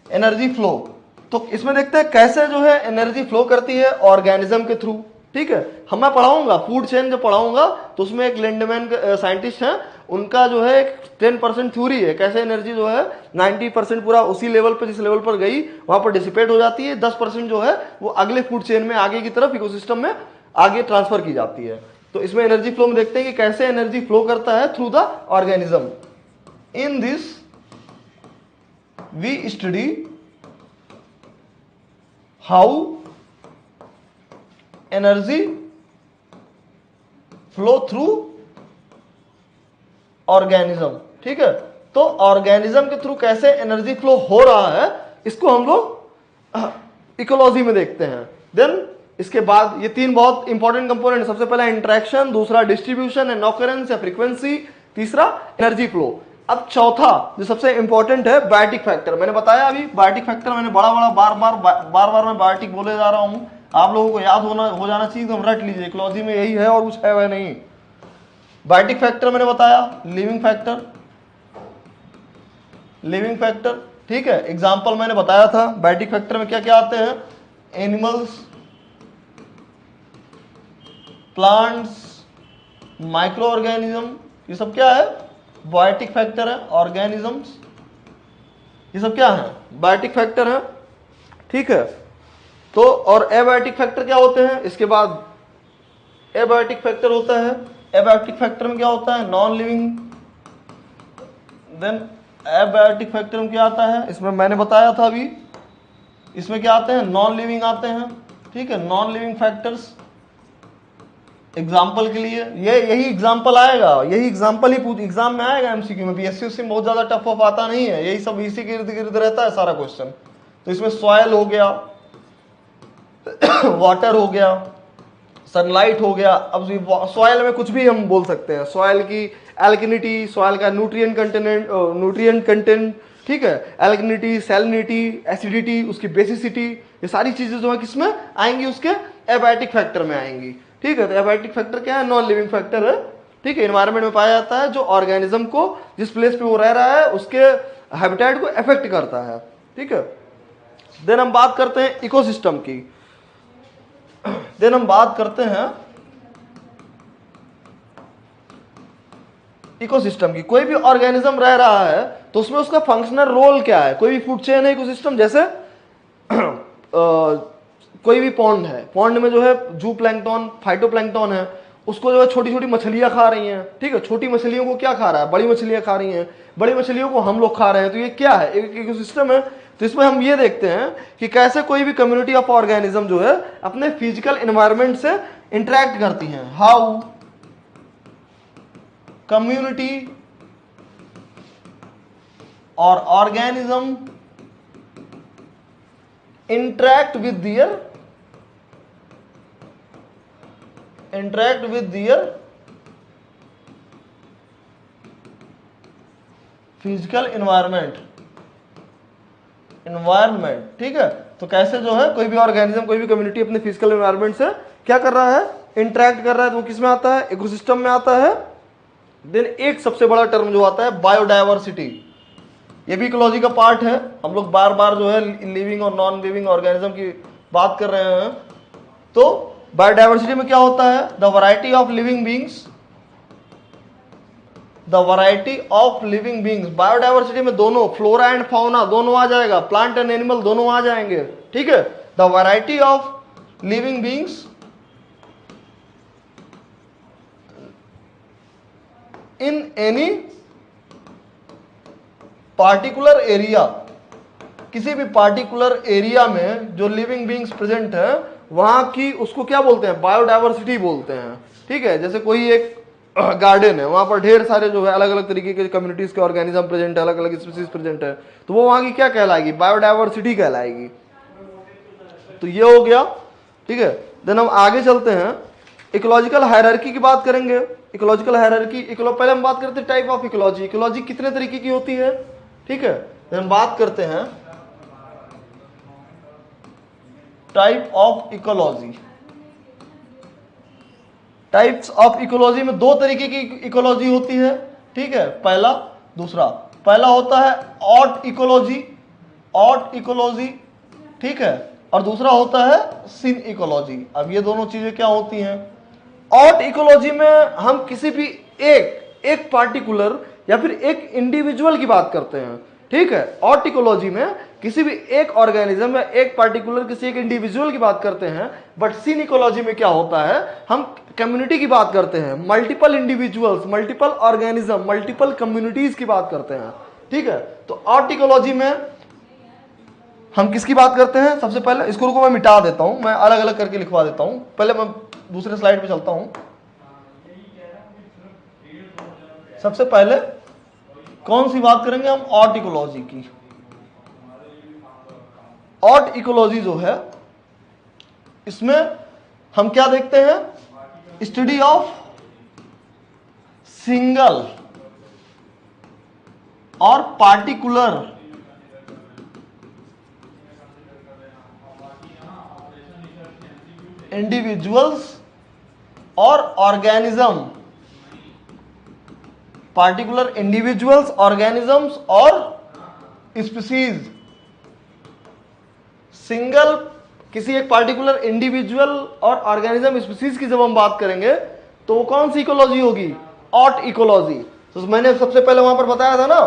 एनर्जी फ्लो। तो इसमें देखते हैं कैसे जो है एनर्जी फ्लो करती है ऑर्गेनिज्म के थ्रू, ठीक है। हम मैं पढ़ाऊंगा फूड चेन जो पढ़ाऊंगा, तो उसमें एक लिंडमैन साइंटिस्ट हैं, उनका जो है एक 10% थ्योरी है, कैसे एनर्जी जो है 90% पूरा उसी लेवल पर जिस लेवल पर गई वहां पर डिसिपेट हो जाती है, 10% जो है वो अगले फूड चेन में आगे की तरफ इकोसिस्टम में आगे ट्रांसफर की जाती है। तो इसमें एनर्जी फ्लो में देखते हैं कि कैसे एनर्जी फ्लो करता है through the organism. In this we study how energy flow through organism, ठीक है। तो ऑर्गेनिज्म के थ्रू कैसे एनर्जी फ्लो हो रहा है, इसको हम लोग इकोलॉजी में देखते हैं। देन इसके बाद ये तीन बहुत इंपॉर्टेंट कंपोनेंट, सबसे पहला इंटरेक्शन, दूसरा डिस्ट्रीब्यूशन एंड ऑकरेंस या फ्रीक्वेंसी, तीसरा एनर्जी फ्लो। अब चौथा जो सबसे इंपॉर्टेंट है बायोटिक फैक्टर। मैंने बताया अभी बायोटिक फैक्टर, मैंने बार मैं बायोटिक बोले जा रहा हूं, आप लोगों को याद हो जाना चाहिए, तो हम रट लीजिए, इकोलॉजी में यही है और कुछ है वह नहीं। बायोटिक फैक्टर मैंने बताया, लिविंग फैक्टर, ठीक है। एग्जाम्पल मैंने बताया था बायोटिक फैक्टर में क्या क्या आते हैं, एनिमल्स, प्लांट्स, माइक्रो ऑर्गेनिज्म, ये सब क्या है, बायोटिक फैक्टर है। ऑर्गेनिजम्स, ये सब क्या है, बायोटिक फैक्टर है, ठीक है। तो और एबायोटिक फैक्टर क्या होते हैं, इसके बाद एबायोटिक फैक्टर होता है। एबायोटिक फैक्टर में क्या होता है, non living. Then abiotic factor में क्या आता है, इसमें मैंने बताया था अभी, इसमें क्या आते हैं, नॉन लिविंग आते हैं, ठीक है, नॉन लिविंग फैक्टर्स। एग्जाम्पल के लिए यही एग्जाम्पल आएगा, यही एग्जाम्पल ही एग्जाम में आएगा एमसीक्यू में। बीएससी में बहुत ज्यादा टफ ऑफ आता नहीं है, यही सब इसी के इर्द गिर्द रहता है सारा क्वेश्चन। तो इसमें सॉयल हो गया, वाटर हो गया, सनलाइट हो गया। अब सॉयल में कुछ भी हम बोल सकते हैं, सॉयल की एल्कनिटी, सॉयल का न्यूट्रिएंट कंटेंट, ठीक है, एल्कनिटी, सैलिनिटी, एसिडिटी, उसकी बेसिसिटी, ये सारी चीजें जो है किसमें आएंगी, उसके एबायोटिक फैक्टर में आएंगी। ठीक है, तो एबायोटिक फैक्टर क्या है, नॉन लिविंग फैक्टर है। ठीक है, एनवायरनमेंट में पाया जाता है जो ऑर्गेनिज्म को जिस प्लेस पे वो रह रहा है उसके हैबिटेट को अफेक्ट करता है। ठीक है, देन हम बात करते हैं इकोसिस्टम की। देन हम बात करते हैं इकोसिस्टम की। कोई भी ऑर्गेनिज्म रह रहा है तो उसमें उसका फंक्शनल रोल क्या है। कोई भी फूड चेन है इकोसिस्टम, जैसे कोई भी पॉन्ड है, पॉन्ड में जो है जू प्लैंक्टन, फाइटोप्लैंक्टन है, उसको जो है छोटी छोटी मछलियां खा रही हैं। ठीक है, छोटी मछलियों को क्या खा रहा है, बड़ी मछलियां खा रही हैं, बड़ी मछलियों को हम लोग खा रहे हैं। तो ये क्या है, एक इकोसिस्टम है। तो इसमें हम ये देखते हैं कि कैसे कोई भी कम्युनिटी ऑफ ऑर्गेनिज्म जो है अपने फिजिकल एनवायरनमेंट से इंटरेक्ट करती हैं। हाउ कम्युनिटी और organism interact with their physical environment। ठीक है, तो कैसे जो है कोई भी ऑर्गेनिज्म, कोई भी कम्युनिटी अपने फिजिकल एनवायरनमेंट से क्या कर रहा है, इंटरेक्ट कर रहा है। तो वो किस में आता है, इकोसिस्टम में आता है। देन एक सबसे बड़ा टर्म जो आता है बायोडायवर्सिटी, ये भी इकोलॉजी का पार्ट है। हम लोग बार बार जो है लिविंग और नॉन लिविंग ऑर्गेनिज्म की बात कर रहे हैं। तो बायोडायवर्सिटी में क्या होता है, the variety of living beings, the variety of living beings. Biodiversity में दोनों फ्लोरा एंड फाउना दोनों आ जाएगा, प्लांट एंड एनिमल दोनों आ जाएंगे। ठीक है, the variety of living beings in any particular area, किसी भी पार्टिकुलर एरिया में जो लिविंग बीइंग्स प्रेजेंट है वहां की उसको क्या बोलते हैं, बायोडायवर्सिटी बोलते हैं। ठीक है, जैसे कोई एक गार्डन है, वहां पर ढेर सारे जो है अलग अलग तरीके के कम्युनिटीज के ऑर्गेनिज्म प्रेजेंट है, अलग अलग स्पीसीज प्रेजेंट है, तो वो वहां की क्या कहलाएगी, बायोडायवर्सिटी कहलाएगी। तो ये हो गया। ठीक है, देन हम आगे चलते हैं, इकोलॉजिकल हायरार्की की बात करेंगे। इकोलॉजिकल हायरार्की, पहले हम बात करते हैं टाइप ऑफ इकोलॉजी। इकोलॉजी कितने तरीके की होती है। ठीक है, हम बात करते हैं type of ecology. Types of ecology में दो तरीके की इकोलॉजी होती है। ठीक है, पहला दूसरा। पहला होता है ऑट इकोलॉजी, ऑट इकोलॉजी। ठीक है, और दूसरा होता है सिन इकोलॉजी। अब ये दोनों चीजें क्या होती हैं, ऑट इकोलॉजी में हम किसी भी एक पार्टिकुलर या फिर एक इंडिविजुअल की बात करते हैं। ठीक है, ऑट इकोलॉजी में किसी भी एक ऑर्गेनिज्म या एक पार्टिकुलर किसी एक इंडिविजुअल की बात करते हैं। बट सिन इकोलॉजी में क्या होता है, हम कम्युनिटी की बात करते हैं, multiple individuals, multiple organism, multiple communities की बात करते हैं। ठीक है, तो ऑट इकोलॉजी में हम किसकी बात करते हैं, सबसे पहले इसको रुको मैं मिटा देता हूं, मैं अलग अलग करके लिखवा देता हूं। पहले मैं दूसरे स्लाइड पे चलता हूं। सबसे पहले कौन सी बात करेंगे हम, ऑट इकोलॉजी की। ऑट इकोलॉजी जो है इसमें हम क्या देखते हैं, स्टडी ऑफ सिंगल और पार्टिकुलर इंडिविजुअल्स और ऑर्गेनिज्म, पार्टिकुलर इंडिविजुअल्स, ऑर्गेनिजम्स और स्पीसीज। सिंगल किसी एक पार्टिकुलर इंडिविजुअल और ऑर्गेनिज्म स्पीसीज की जब हम बात करेंगे तो वो कौन सी इकोलॉजी होगी, ऑट इकोलॉजी। तो मैंने सबसे पहले वहां पर बताया था ना,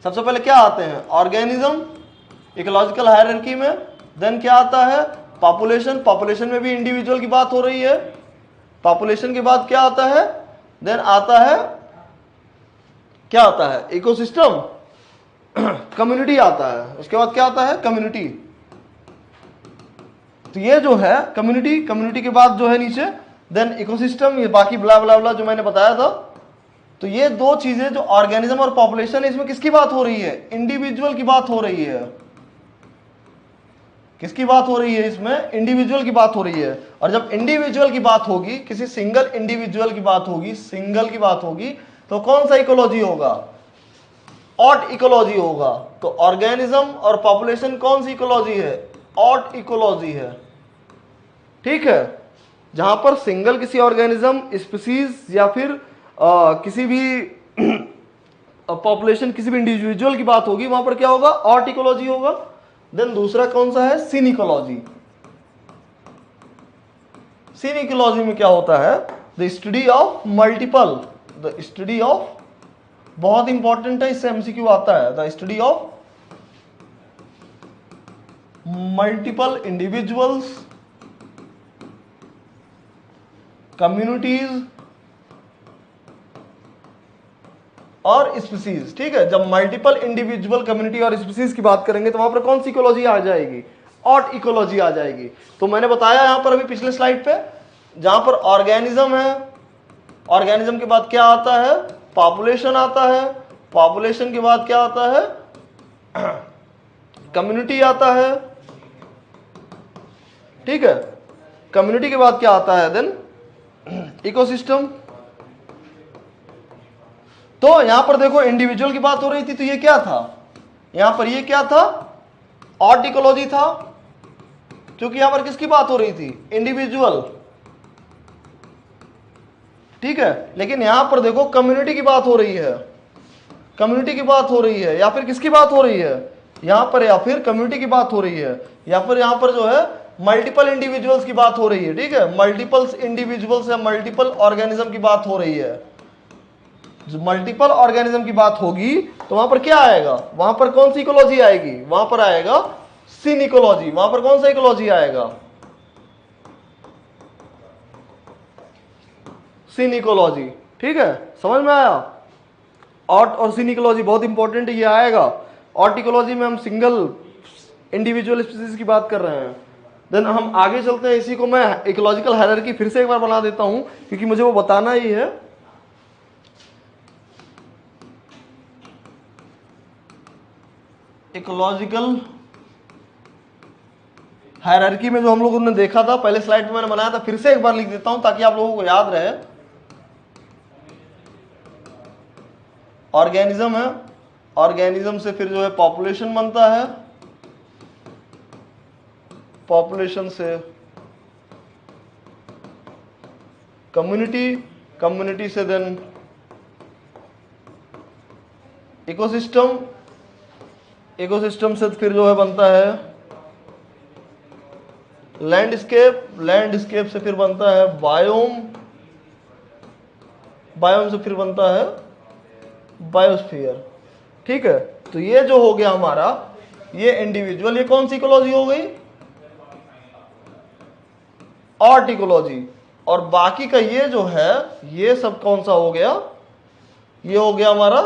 सबसे पहले क्या आते हैं, ऑर्गेनिज्म इकोलॉजिकल हायरार्की में। देन क्या आता है, पॉपुलेशन, पॉपुलेशन में भी इंडिविजुअल की बात हो रही है। पॉपुलेशन के बाद क्या आता है, देन आता है, क्या आता है, इकोसिस्टम, कम्युनिटी आता है। उसके बाद क्या आता है, कम्युनिटी। तो ये जो है कम्युनिटी, कम्युनिटी के बाद जो है नीचे देन इकोसिस्टम, ये बाकी ब्ला ब्ला ब्ला जो मैंने बताया था। तो ये दो चीजें जो ऑर्गेनिज्म और पॉपुलेशन है, इसमें किसकी बात हो रही है? इंडिविजुअल की बात हो रही है। किसकी बात हो रही है इसमें? इंडिविजुअल की बात हो रही है। और जब इंडिविजुअल की बात होगी, किसी सिंगल इंडिविजुअल की बात होगी, सिंगल की बात होगी, तो कौन सा इकोलॉजी होगा? ऑट इकोलॉजी होगा। तो ऑर्गेनिज्म और पॉपुलेशन कौन सी इकोलॉजी है? ऑट इकोलॉजी है। ठीक है, जहां पर सिंगल किसी ऑर्गेनिज्म, स्पीसीज या फिर किसी भी पॉपुलेशन, किसी भी इंडिविजुअल की बात होगी, वहां पर क्या होगा? ऑट इकोलॉजी होगा। देन दूसरा कौन सा है? सिन इकोलॉजी। सिन इकोलॉजी में क्या होता है? The study of multiple, the study of, बहुत इंपॉर्टेंट है, इससे एमसीक्यू आता है, the study of multiple individuals, communities और स्पीसीज। ठीक है, जब मल्टीपल इंडिविजुअल, कम्युनिटी और स्पीसीज की बात करेंगे तो वहां पर कौन सी इकोलॉजी आ जाएगी? ऑट इकोलॉजी आ जाएगी। तो मैंने बताया यहां पर अभी पिछले स्लाइड पे, जहां पर ऑर्गेनिज्म है, ऑर्गेनिज्म के बाद क्या आता है? पॉपुलेशन आता है। पॉपुलेशन के बाद क्या आता है? कम्युनिटी आता है। ठीक है, कम्युनिटी के बाद क्या आता है? Then ecosystem. तो यहां पर देखो इंडिविजुअल की बात हो रही थी, तो ये क्या था? यहां पर ये क्या था? ऑट इकोलॉजी था, क्योंकि यहां पर किसकी बात हो रही थी? इंडिविजुअल। ठीक है, लेकिन यहां पर देखो कम्युनिटी की बात हो रही है, कम्युनिटी की बात हो रही है, या फिर किसकी बात हो रही है यहां पर? या फिर कम्युनिटी की बात हो रही है, या फिर यहां पर जो है मल्टीपल इंडिविजुअल्स की बात हो रही है। ठीक है, मल्टीपल इंडिविजुअल्स या मल्टीपल ऑर्गेनिज्म की बात हो रही है। जो मल्टीपल ऑर्गेनिज्म की बात होगी तो वहां पर क्या आएगा? वहां पर कौन सी इकोलॉजी आएगी? वहां पर आएगा सिन इकोलॉजी। वहां पर कौन सा इकोलॉजी आएगा? सिन इकोलॉजी। ठीक है, समझ में आया? ऑट और सिन इकोलॉजी बहुत इंपॉर्टेंट है, ये आएगा। ऑट इकोलॉजी में हम सिंगल इंडिविजुअल स्पीसीज की बात कर रहे हैं। देन हम आगे चलते हैं, इसी को मैं इकोलॉजिकल हायरार्की फिर से एक बार बना देता हूं, क्योंकि मुझे वो बताना ही है। इकोलॉजिकल हायरार्की में जो हम लोगों ने देखा था पहले स्लाइड में मैंने बनाया था, फिर से एक बार लिख देता हूं ताकि आप लोगों को याद रहे। ऑर्गेनिज्म है, ऑर्गेनिज्म से फिर जो है पॉपुलेशन बनता है, पॉपुलेशन से कम्युनिटी, कम्युनिटी से देन इकोसिस्टम, इकोसिस्टम से फिर जो है बनता है लैंडस्केप, लैंडस्केप से फिर बनता है बायोम, बायोम से फिर बनता है बायोस्फीयर। ठीक है, तो ये जो हो गया हमारा, ये इंडिविजुअल, ये कौन सी इकोलॉजी हो गई? Autecology. और बाकी का ये जो है, ये सब कौन सा हो गया? ये हो गया हमारा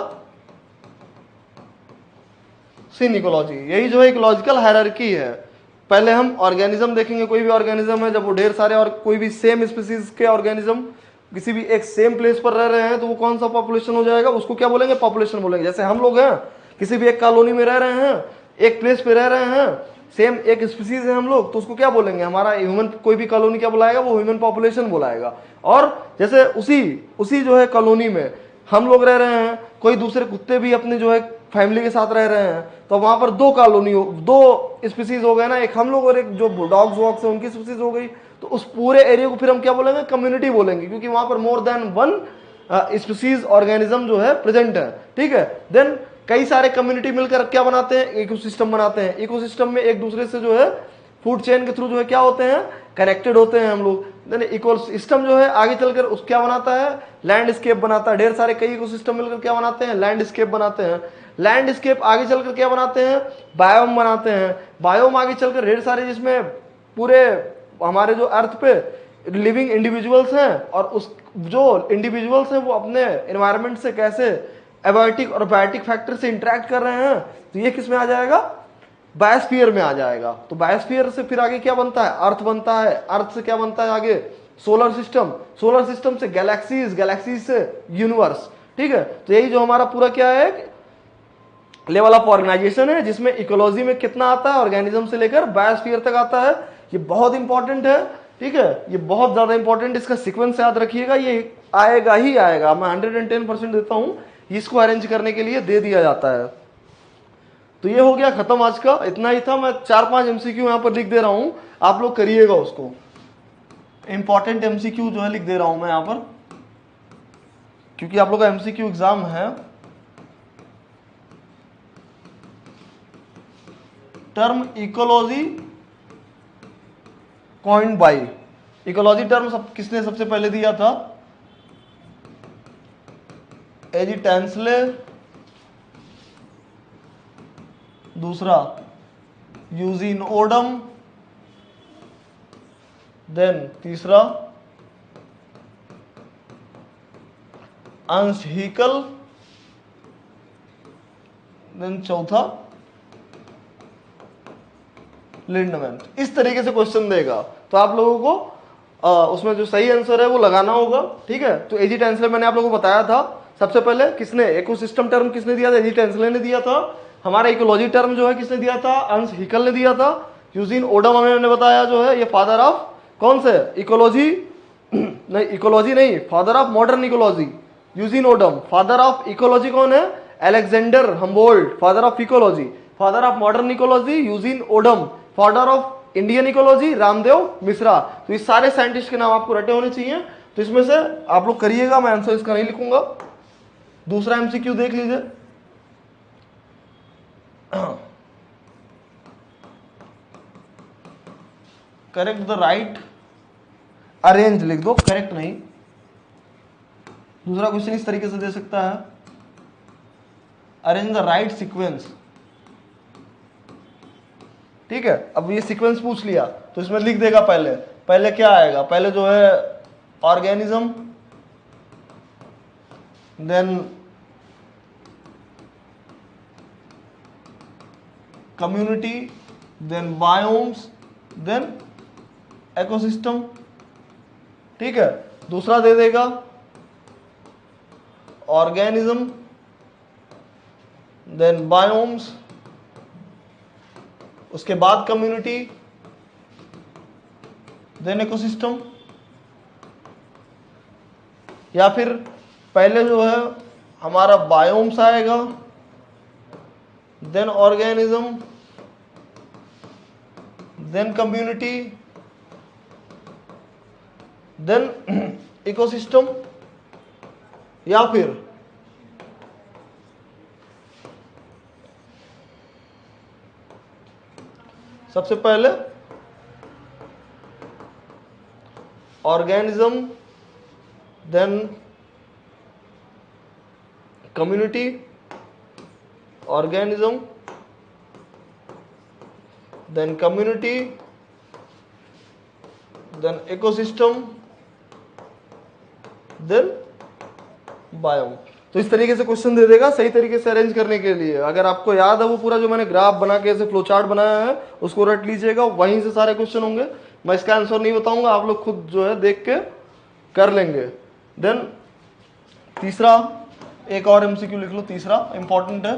सिन इकोलॉजी। यही जो है इकोलॉजिकल हायरार्की है। पहले हम ऑर्गेनिज्म देखेंगे, कोई भी ऑर्गेनिज्म है, जब वो ढेर सारे और कोई भी सेम स्पीसीज के ऑर्गेनिज्म किसी भी एक सेम प्लेस पर रह रहे हैं, तो वो कौन सा पॉपुलेशन हो जाएगा? उसको क्या बोलेंगे? पॉपुलेशन बोलेंगे। जैसे हम लोग हैं, किसी भी एक कॉलोनी में रह रहे हैं, एक प्लेस पे रह रहे हैं, सेम एक स्पीसीज है हम लोग, तो उसको क्या बोलेंगे? हमारा ह्यूमन, कोई भी कॉलोनी क्या बुलाएगा? वो ह्यूमन पॉपुलेशन बुलाएगा। और जैसे उसी जो है कॉलोनी में हम लोग रह रहे हैं, कोई दूसरे कुत्ते भी अपने जो है फैमिली के साथ रह रहे हैं, तो वहां पर दो कॉलोनी, दो स्पीसीज हो गए ना, एक हम लोग और एक जो डॉग्स वॉक्स है उनकी स्पीसीज हो गई। तो उस पूरे एरिया को फिर हम क्या बोलेंगे? कम्युनिटी बोलेंगे, क्योंकि वहां पर more than one species organism जो है प्रेजेंट है। ठीक है, देन कई सारे कम्युनिटी मिलकर क्या बनाते हैं? इकोसिस्टम बनाते हैं। इकोसिस्टम में एक दूसरे से जो है फूड चेन के थ्रू जो है क्या होते हैं? कनेक्टेड होते हैं हम लोग। देन इकोसिस्टम जो है आगे चलकर उस क्या बनाता है? लैंडस्केप बनाता है। ढेर सारे कई इकोसिस्टम मिलकर क्या बनाते हैं? लैंडस्केप बनाते हैं। लैंडस्केप आगे चलकर क्या बनाते हैं? बायोम बनाते हैं। बायोम आगे चलकर ढेर सारे, जिसमें पूरे हमारे जो अर्थ पे लिविंग इंडिविजुअल्स हैं, और उस जो इंडिविजुअल्स हैं वो अपने एनवायरनमेंट से कैसे एबायोटिक और बायोटिक फैक्टर से इंटरेक्ट कर रहे हैं, तो ये किस में आ जाएगा? बायोस्फीयर में आ जाएगा। तो बायोस्फीयर से फिर आगे क्या बनता है? अर्थ बनता है। अर्थ से क्या बनता है आगे? सोलर सिस्टम से गैलेक्सीज, गैलेक्सीज से यूनिवर्स। ठीक है, तो यही जो हमारा पूरा क्या है, लेवल ऑफ ऑर्गेनाइजेशन है, जिसमें इकोलॉजी में कितना आता है, ऑर्गेनिज्म से लेकर बायोस्फीयर तक आता है। ये बहुत इंपॉर्टेंट है। ठीक है, ये बहुत ज्यादा इंपॉर्टेंट, इसका सीक्वेंस याद रखिएगा, ये आएगा ही आएगा। मैं 110% देता हूं, इसको अरेंज करने के लिए दे दिया जाता है। तो ये हो गया खत्म, आज का इतना ही था। मैं 4-5 एमसीक्यू यहां पर लिख दे रहा हूं, आप लोग करिएगा उसको। इंपॉर्टेंट एमसीक्यू जो है लिख दे रहा हूं मैं यहां पर, क्योंकि आप लोग का एमसीक्यू एग्जाम है। Term ecology coined bye, ecology term किसने सबसे पहले दिया था? एजी टेंसले, दूसरा यूजीन ओडम, देन तीसरा अंश हीकल, देन चौथा लिंडमैन। इस तरीके से क्वेश्चन देगा, तो आप लोगों को उसमें जो सही आंसर है वो लगाना होगा। ठीक है, तो एजी टेंसले मैंने आप लोगों को बताया था। सबसे पहले किसने इकोसिस्टम टर्म किसने दिया था? एजी टेंसले ने दिया था। हमारा इकोलॉजी टर्म जो है किसने दिया था? अंश हिकल ने दिया था। यूजीन ओडम हमने बताया जो है ये फादर ऑफ कौन से इकोलॉजी नहीं, इकोलॉजी नहीं, father of modern ecology Eugene Odum. Father of ecology कौन है? Alexander Humboldt, father of ecology. Father of modern ecology Eugene Odum. Father of Indian ecology Ramdev Mishra. तो इस सारे साइंटिस्ट के नाम आपको रटे होने चाहिए। तो इसमें से आप लोग करिएगा, मैं आंसर इसका नहीं लिखूंगा। दूसरा एमसीक्यू देख लीजिए, करेक्ट द राइट अरेंज लिख दो, करेक्ट नहीं। दूसरा क्वेश्चन इस तरीके से दे सकता है, अरेंज द राइट सीक्वेंस। ठीक है, अब ये सीक्वेंस पूछ लिया तो इसमें लिख देगा पहले, पहले क्या आएगा? पहले जो है organism, then community, then biomes, then ecosystem. ठीक है, दूसरा दे देगा ऑर्गेनिज्म, देन बायोम्स, उसके बाद कम्युनिटी, देन इकोसिस्टम। या फिर पहले जो है हमारा बायोम्स आएगा, then organism, then community, then ecosystem. या फिर सबसे पहले organism, then community, organism, then community, then ecosystem, then biome. तो इस तरीके से क्वेश्चन दे देगा सही तरीके से अरेंज करने के लिए। अगर आपको याद है वो पूरा जो मैंने ग्राफ बना के ऐसे फ्लो चार्ट बनाया है उसको रट लीजिएगा, वहीं से सारे क्वेश्चन होंगे। मैं इसका आंसर नहीं बताऊंगा, आप लोग खुद जो है देख के कर लेंगे। देन तीसरा एक और एमसीक्यू लिख लो, तीसरा इंपॉर्टेंट है,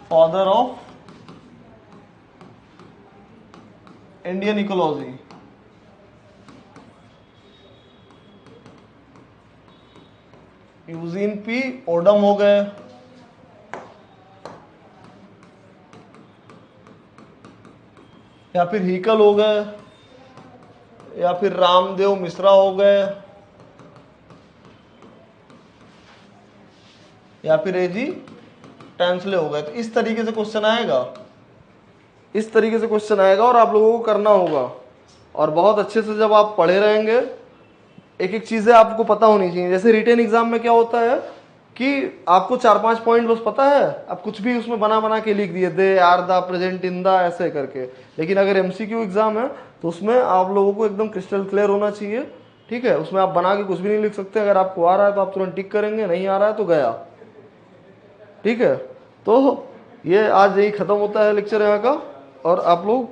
father of Indian ecology. Eugene P Odum हो गए, या फिर हीकल हो गए, या फिर रामदेव मिश्रा हो गए, या फिर एजी टेंसले हो गए। तो इस तरीके से क्वेश्चन आएगा, इस तरीके से क्वेश्चन आएगा और आप लोगों को करना होगा। और बहुत अच्छे से जब आप पढ़े रहेंगे, एक एक चीजें आपको पता होनी चाहिए। जैसे रिटेन एग्जाम में क्या होता है कि आपको 4-5 पॉइंट बस पता है, अब कुछ भी उसमें बना बना के लिख दिए, दे, आर, दा, प्रेजेंट, इन दा, ऐसे करके। लेकिन अगर एमसीक्यू एग्जाम है तो उसमें आप लोगों को एकदम क्रिस्टल क्लियर होना चाहिए। ठीक है, उसमें आप बना के कुछ भी नहीं लिख सकते। अगर आपको आ रहा है तो आप तुरंत टिक करेंगे, नहीं आ रहा है तो गया। ठीक है, तो ये आज यही खत्म होता है लेक्चर यहाँ का। और आप लोग